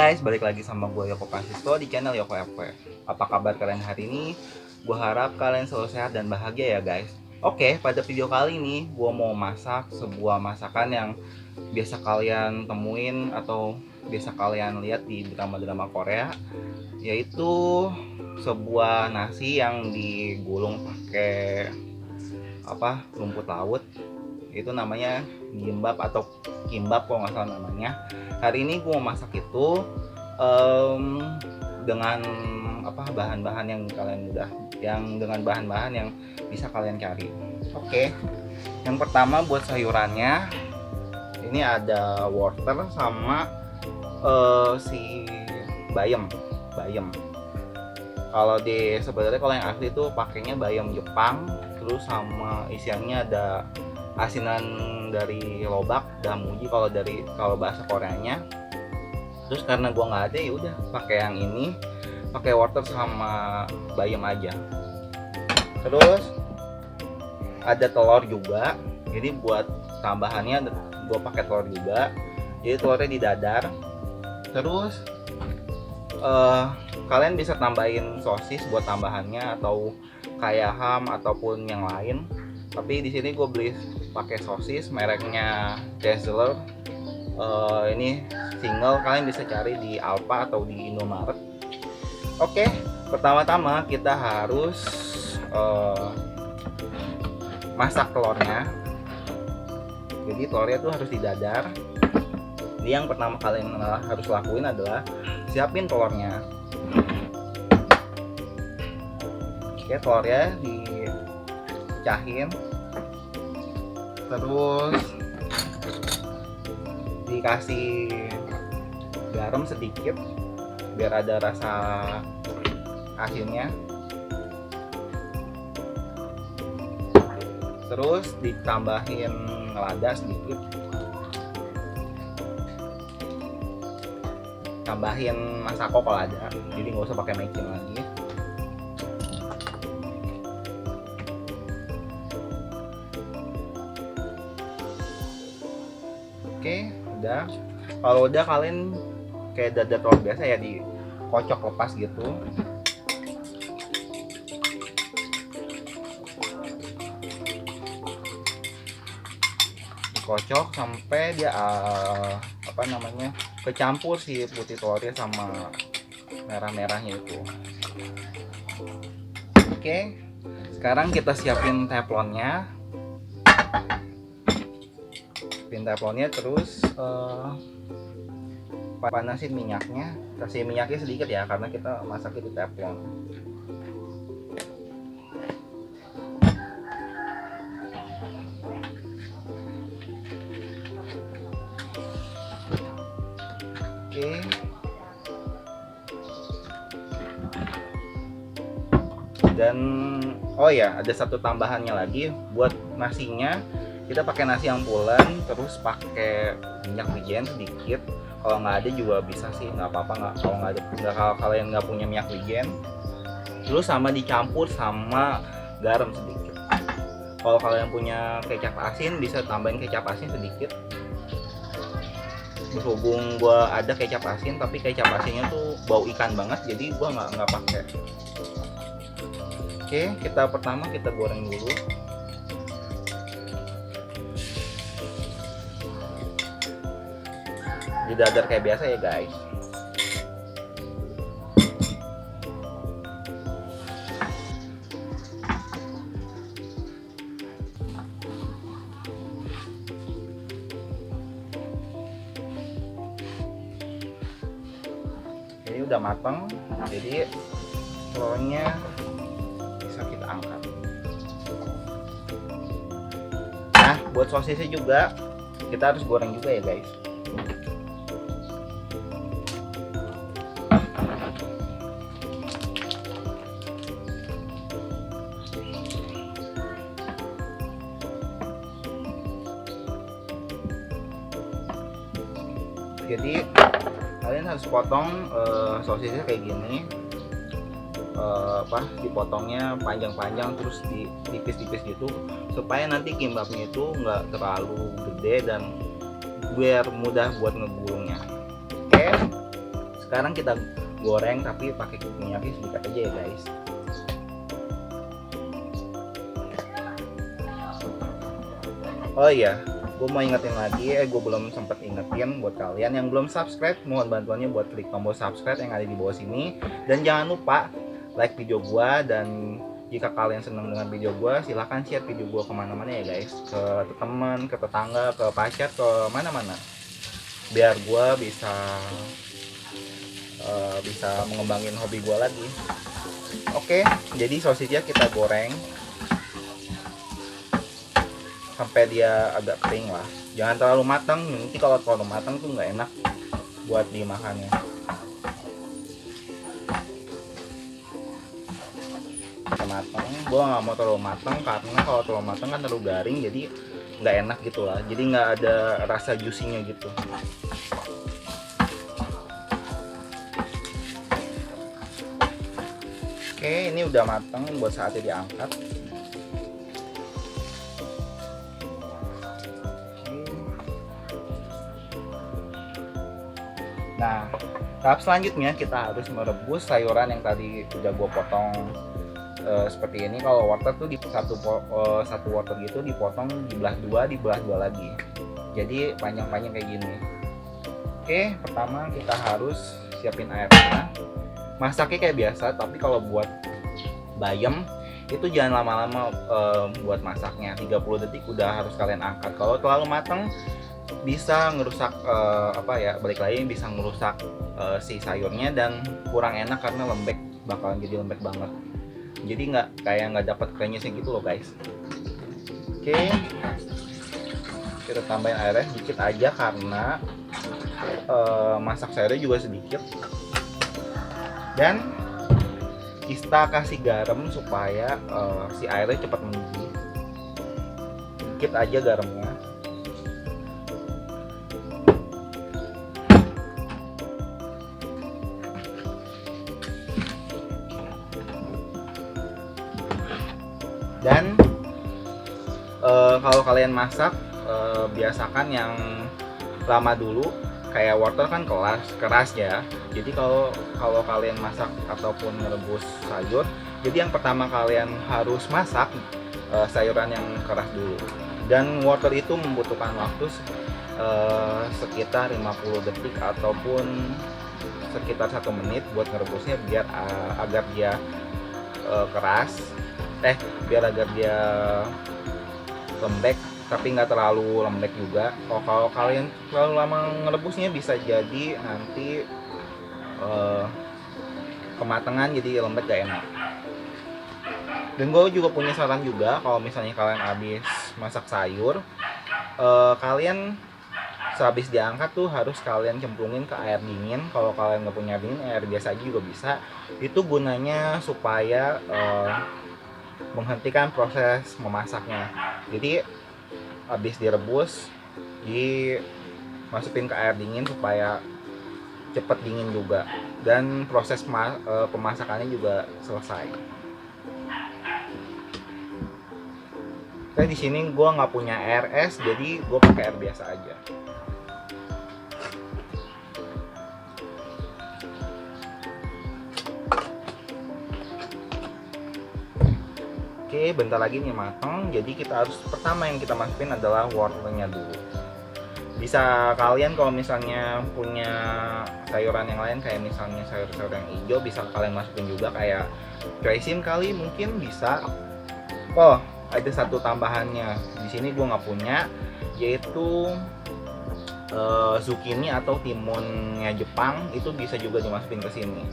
guys, balik lagi sama gue Yoko Francisco di channel Yoko FW. Apa kabar kalian hari ini? Gue harap kalian selalu sehat dan bahagia ya guys. Oke, pada video kali ini gue mau masak sebuah masakan yang biasa kalian temuin atau biasa kalian lihat di drama-drama Korea, yaitu sebuah nasi yang digulung pakai rumput laut. Itu namanya gimbap atau kimbap kalau nggak salah namanya. Hari ini gue mau masak itu dengan bahan-bahan dengan bahan-bahan yang bisa kalian cari. Oke, yang pertama buat sayurannya ini ada wortel sama si bayam. Kalau yang asli itu pakainya bayam Jepang, terus sama isiannya ada asinan dari lobak, damuji kalau bahasa Koreanya. Terus karena gua nggak ada, ya udah pakai yang ini, pakai wortel sama bayam aja. Terus ada telur juga, jadi buat tambahannya gua pakai telur juga, jadi telurnya didadar. Terus kalian bisa tambahin sosis buat tambahannya, atau kayak ham ataupun yang lain. Tapi di sini gue beli pakai sosis mereknya Dazzler. Ini single, kalian bisa cari di Alfa atau di Indomaret. Oke, pertama-tama kita harus masak telurnya. Jadi telurnya tuh harus didadar. Jadi yang pertama kalian harus lakuin adalah siapin telurnya. Oke, telurnya dipecahin, terus dikasih garam sedikit biar ada rasa asinnya. Terus ditambahin lada sedikit, tambahin masako kalau ada, jadi nggak usah pakai mecin lagi. Oke, udah. Kalau udah, kalian kayak dadar telur biasa ya, dikocok lepas gitu. Dikocok sampai dia kecampur si putih telurnya sama merah-merahnya itu. Oke, sekarang kita siapin teflonnya. Terus panasin minyaknya, kasih minyaknya sedikit ya, karena kita masak itu teflon. Oke, dan oh ya, ada satu tambahannya lagi buat nasinya. Kita pakai nasi yang pulen, terus pakai minyak wijen sedikit. Kalau nggak ada juga bisa sih, nggak apa-apa. Kalau kalian nggak punya minyak wijen, terus sama dicampur sama garam sedikit. Kalau kalian punya kecap asin, bisa tambahin kecap asin sedikit. Berhubung gua ada kecap asin, tapi kecap asinnya tuh bau ikan banget, jadi gua nggak pakai. Oke, pertama kita goreng dulu. Didadar kayak biasa ya guys. Ini udah matang, jadi telurnya bisa kita angkat. Nah, buat sosisnya juga kita harus goreng juga ya guys. Jadi kalian harus potong sosisnya kayak gini, dipotongnya panjang-panjang, terus tipis-tipis gitu, supaya nanti kimbapnya itu nggak terlalu gede dan biar mudah buat ngegulungnya. Oke, Sekarang kita goreng tapi pakai minyaknya sedikit aja ya guys. Oh iya, gue mau ingetin lagi, gue belum sempat ingetin buat kalian yang belum subscribe, mohon bantuannya buat klik tombol subscribe yang ada di bawah sini. Dan jangan lupa like video gue, dan jika kalian senang dengan video gue, silahkan share video gue kemana-mana ya guys, ke teman, ke tetangga, ke pacar, ke mana-mana, biar gue bisa mengembangin hobi gue lagi. Oke, jadi sosisnya kita goreng sampai dia agak kering lah, jangan terlalu matang, nanti kalau terlalu matang tuh nggak enak buat dimakannya. Matang, gue nggak mau terlalu matang karena kalau terlalu matang kan terlalu garing, jadi nggak enak gitu lah, jadi nggak ada rasa juicy-nya gitu. Oke, ini udah matang, buat saatnya diangkat. Nah, tahap selanjutnya kita harus merebus sayuran yang tadi udah gue potong seperti ini. Kalau wortel tuh di satu wortel gitu dipotong, dibelah dua lagi. Jadi panjang-panjang kayak gini. Oke, pertama kita harus siapin airnya. Masaknya kayak biasa, tapi kalau buat bayam itu jangan lama-lama buat masaknya. 30 detik udah harus kalian angkat. Kalau terlalu matang bisa ngerusak balik lagi bisa ngerusak si sayurnya dan kurang enak karena lembek, bakalan jadi lembek banget, jadi nggak dapat krenyesnya gitu loh guys. Oke, kita tambahin airnya sedikit aja karena masak sayurnya juga sedikit, dan kita kasih garam supaya si airnya cepat mendidih. Sedikit aja garamnya. Dan kalau kalian masak, biasakan yang lama dulu, kayak wortel kan keras ya. Jadi kalau kalian masak ataupun merebus sayur, jadi yang pertama kalian harus masak sayuran yang keras dulu. Dan wortel itu membutuhkan waktu sekitar 50 detik ataupun sekitar 1 menit buat merebusnya, biar agar dia biar agar dia lembek, tapi nggak terlalu lembek juga. Kalau kalian terlalu lama ngerebusnya bisa jadi nanti kematangan jadi lembek gak enak. Dan gue juga punya saran juga, kalau misalnya kalian habis masak sayur, kalian sehabis diangkat tuh harus kalian cemplungin ke air dingin. Kalau kalian nggak punya dingin, air biasa aja juga bisa. Itu gunanya supaya menghentikan proses memasaknya. Jadi habis direbus dimasukin ke air dingin supaya cepat dingin juga, dan proses pemasakannya juga selesai. Tapi di sini gue nggak punya air es, jadi gue pakai air biasa aja. Oke, bentar lagi nih matang. Jadi kita harus, pertama yang kita masukin adalah wortelnya dulu. Bisa kalian kalau misalnya punya sayuran yang lain, kayak misalnya sayur-sayur yang hijau, bisa kalian masukin juga, kayak cuisin kali mungkin bisa. Oh, ada satu tambahannya. Di sini gue nggak punya, yaitu zucchini atau timunnya Jepang, itu bisa juga dimasukin ke sini.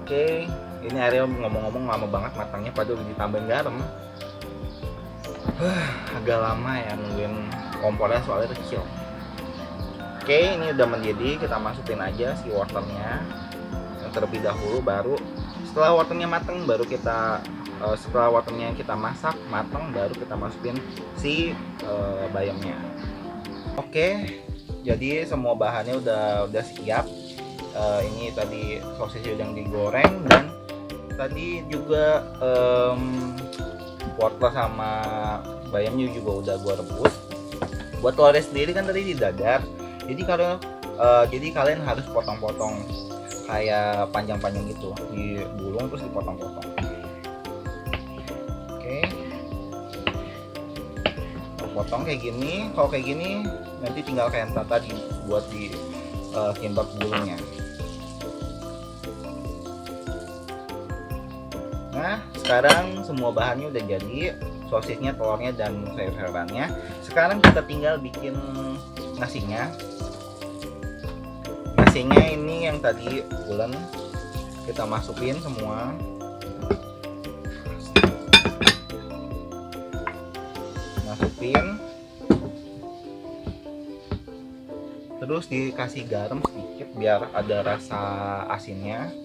Oke, ini airnya ngomong-ngomong lama banget matangnya, padahal udah ditambahin garam. Agak lama ya nungguin kompornya soalnya kecil. Oke, ini udah mendidih, kita masukin aja si wortelnya yang terlebih dahulu, baru setelah wortelnya matang baru kita setelah wortelnya kita masak matang, baru kita masukin si bayamnya. Oke, jadi semua bahannya udah siap. Ini tadi sosisnya yang digoreng, dan tadi juga wortel sama bayamnya juga udah gua rebus. Buat telurnya sendiri kan tadi didadar, jadi Jadi kalian harus potong-potong kayak panjang-panjang gitu, digulung terus dipotong-potong. Oke, potong kayak gini. Kalau kayak gini nanti tinggal kayak tadi buat di kimbap gulungnya. Nah, sekarang semua bahannya udah jadi, sosisnya, telurnya, dan sayur-sayurannya. Sekarang kita tinggal bikin nasinya. Nasinya ini yang tadi bulan kita masukin semua. Masukin. Terus dikasih garam sedikit biar ada rasa asinnya.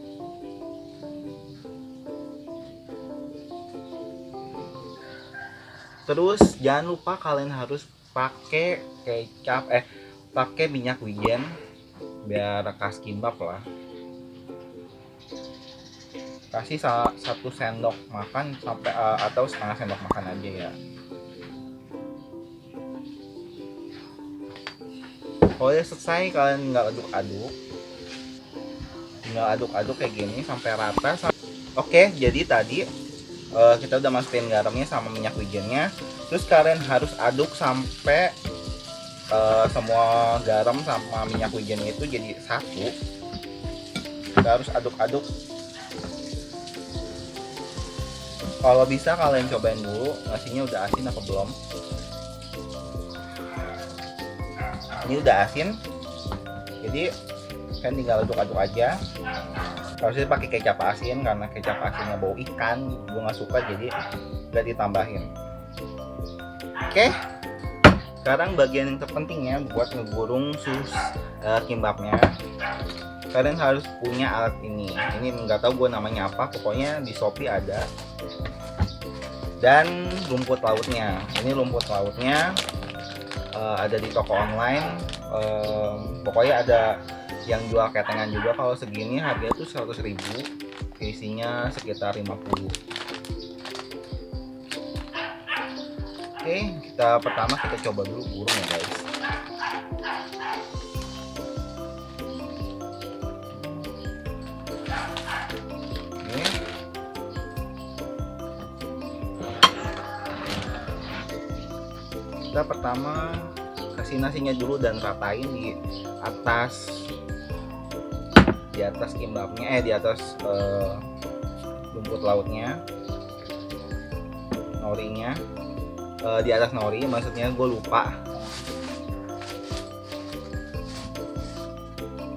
Terus jangan lupa kalian harus pakai kecap, pakai minyak wijen biar khas kimbap lah. Kasih 1 sendok makan sampai atau setengah sendok makan aja ya. Kalau udah selesai kalian tinggal aduk-aduk. Tinggal aduk-aduk kayak gini sampai rata. Oke, jadi tadi kita udah masukin garamnya sama minyak wijennya. Terus kalian harus aduk sampai semua garam sama minyak wijennya itu jadi satu. Kita harus aduk-aduk. Kalau bisa kalian cobain dulu nasinya udah asin apa belum. Ini udah asin, jadi kalian tinggal aduk-aduk aja. Harusnya pakai kecap asin karena kecap asinnya bau ikan, gue nggak suka jadi udah ditambahin. Oke, sekarang bagian yang terpentingnya buat ngegulung kimbapnya, kalian harus punya alat ini. Ini nggak tahu gue namanya apa, pokoknya di Shopee ada. Dan rumput lautnya, ini rumput lautnya ada di toko online. Pokoknya ada yang jual ketengan juga. Kalau segini harganya tuh 100.000, isinya sekitar 50. Oke, pertama kita coba dulu gulung ya guys. Oke. Kita pertama kasih nasinya dulu dan ratain di atas kimbapnya, di atas rumput lautnya, norinya, di atas nori, maksudnya gue lupa.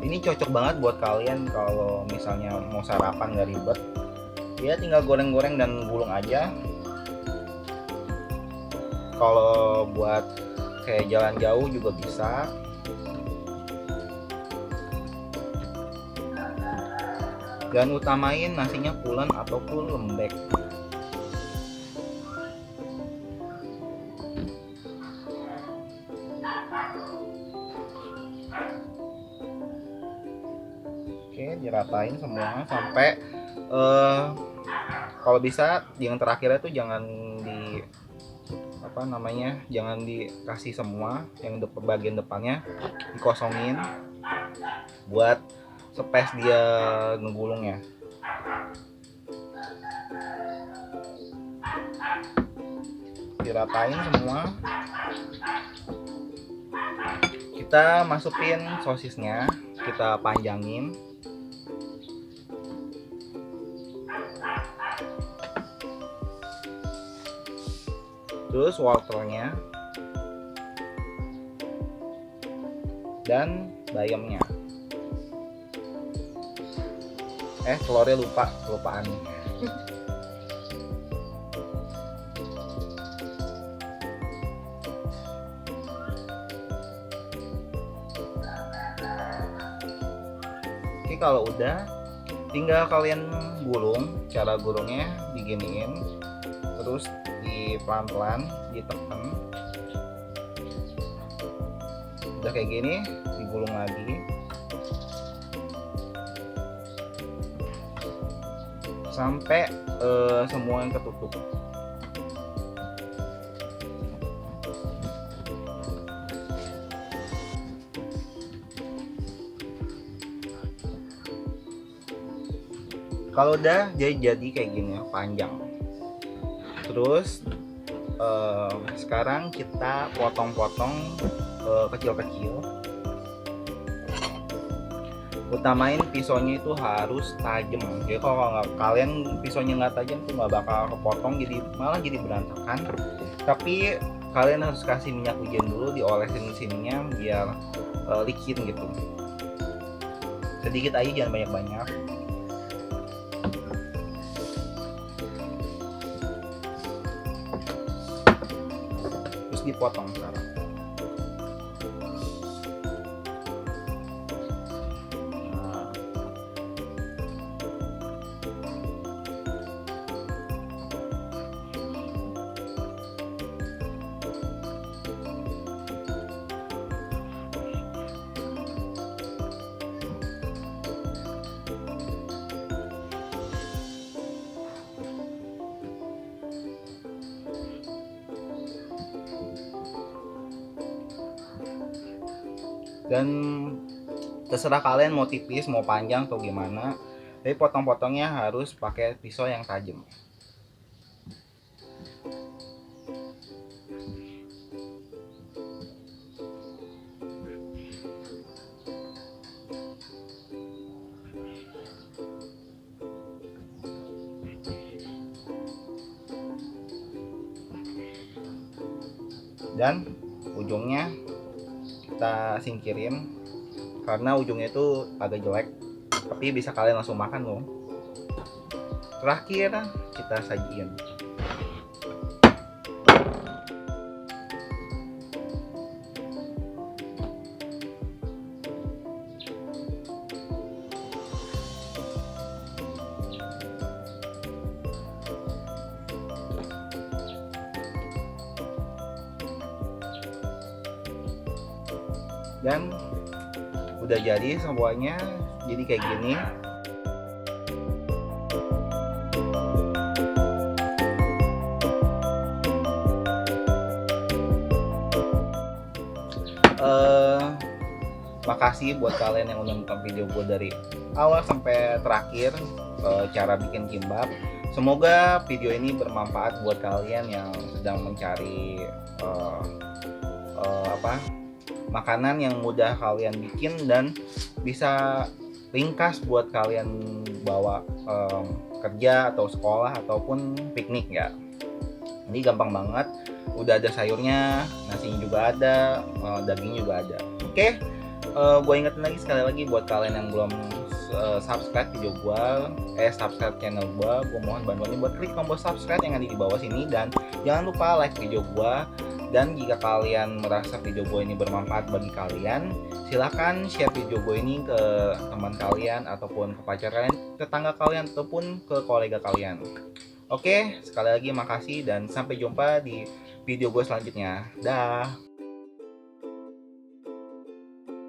Ini cocok banget buat kalian kalau misalnya mau sarapan gak ribet, ya tinggal goreng-goreng dan gulung aja. Kalau buat kayak jalan jauh juga bisa. Dan utamain nasinya pulen ataupun lembek. Oke, diratain semua sampai kalau bisa yang terakhirnya tuh jangan jangan dikasih semua, yang bagian depannya dikosongin buat space dia ngegulungnya. Diratain semua. Kita masukin sosisnya, kita panjangin. Terus wortelnya dan bayamnya. Telurnya kelupaan. Oke, kalau udah tinggal kalian gulung. Cara gulungnya diginiin, terus pelan-pelan ditekan. Udah kayak gini digulung lagi sampai semua yang ketutup. Kalau udah jadi kayak gini ya, panjang. Terus sekarang kita potong-potong kecil-kecil. Utamain pisaunya itu harus tajam. Jadi kalau kalian pisaunya nggak tajam tuh nggak bakal kepotong, jadi malah jadi berantakan. Tapi kalian harus kasih minyak wijen dulu, diolesin sininya biar licin gitu. Sedikit aja, jangan banyak-banyak. Terus dipotong sekarang. Dan terserah kalian mau tipis mau panjang atau gimana, tapi potong-potongnya harus pakai pisau yang tajam. Dan ujungnya kita singkirin karena ujungnya itu agak jelek, tapi bisa kalian langsung makan loh. Terakhir kita sajiin. Dan udah jadi semuanya, jadi kayak gini. Makasih buat kalian yang udah nonton video gue dari awal sampai terakhir, cara bikin kimbap. Semoga video ini bermanfaat buat kalian yang sedang mencari makanan yang mudah kalian bikin dan bisa ringkas buat kalian bawa kerja atau sekolah ataupun piknik ya. Ini gampang banget, udah ada sayurnya, nasinya juga ada, daging juga ada. Oke, gue ingetin lagi sekali lagi buat kalian yang belum subscribe video gue, subscribe channel gue mohon bantuannya buat klik tombol subscribe yang ada di bawah sini, dan jangan lupa like video gue. Dan jika kalian merasa video gue ini bermanfaat bagi kalian, silahkan share video gue ini ke teman kalian ataupun ke pacar kalian, tetangga kalian ataupun ke kolega kalian. Oke, sekali lagi makasih dan sampai jumpa di video gue selanjutnya. Dah.